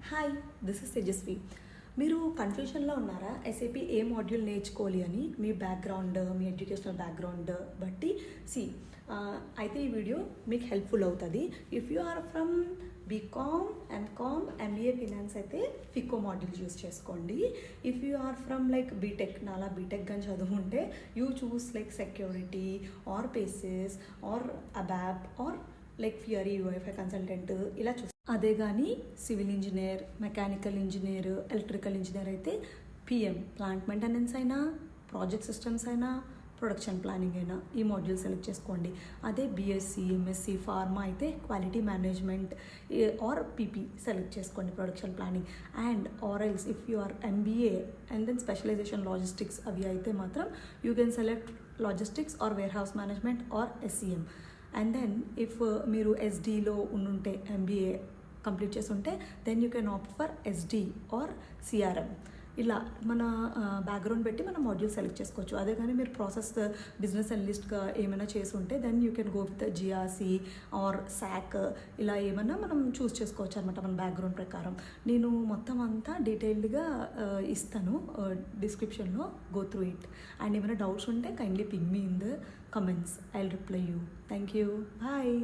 Hi, this is Tejaswi. మీరు కన్ఫ్యూషన్లో ఉన్నారా? SAP ఏ module నేర్చుకోవాలి అని మీ బ్యాక్గ్రౌండ్, మీ ఎడ్యుకేషనల్ బ్యాక్గ్రౌండ్ బట్టి అయితే ఈ వీడియో మీకు హెల్ప్ఫుల్ అవుతుంది. If you are from BCom, MCom, MBA finance అయితే ఫికో మాడ్యూల్స్ యూస్ చేసుకోండి. If you are from like BTech, నాలా బీటెక్ కానీ చదువుంటే you choose like security or basis or ABAP or like Fiori UI five consultant ఇలా చూస్తాం. అదే కానీ civil engineer, mechanical engineer, electrical engineer అయితే పిఎం, ప్లాంట్ మెయింటెనెన్స్ అయినా, ప్రాజెక్ట్ సిస్టమ్స్ అయినా, ప్రొడక్షన్ ప్లానింగ్ అయినా ఈ మాడ్యూల్ సెలెక్ట్ చేసుకోండి. అదే బీఎస్సీ, ఎంఎస్సీ, ఫార్మా అయితే quality management or PP select చేసుకోండి, production planning. And or else if you are MBA and then specialization logistics అవి అయితే మాత్రం you can select logistics or warehouse management or SCM. And then if మీరు ఎస్డీలో ఉండుంటే, MBA complete చేసి ఉంటే, then you can opt for SD or CRM. ఇలా మన బ్యాక్గ్రౌండ్ పెట్టి మనం మాడ్యూల్ సెలెక్ట్ చేసుకోవచ్చు. అదే కానీ మీరు ప్రాసెస్ బిజినెస్ అనలిస్ట్గా ఏమైనా చేసి ఉంటే then you can go with GRC or SOC, ఇలా ఏమైనా మనం చూస్ చేసుకోవచ్చు అనమాట మన బ్యాక్గ్రౌండ్ ప్రకారం. నేను మొత్తం అంతా డీటెయిల్డ్గా ఇస్తాను డిస్క్రిప్షన్లో, గో త్రూ ఇట్. అండ్ ఏమైనా డౌట్స్ ఉంటే kindly ping me in the comments. I'll reply you. Thank you. Bye.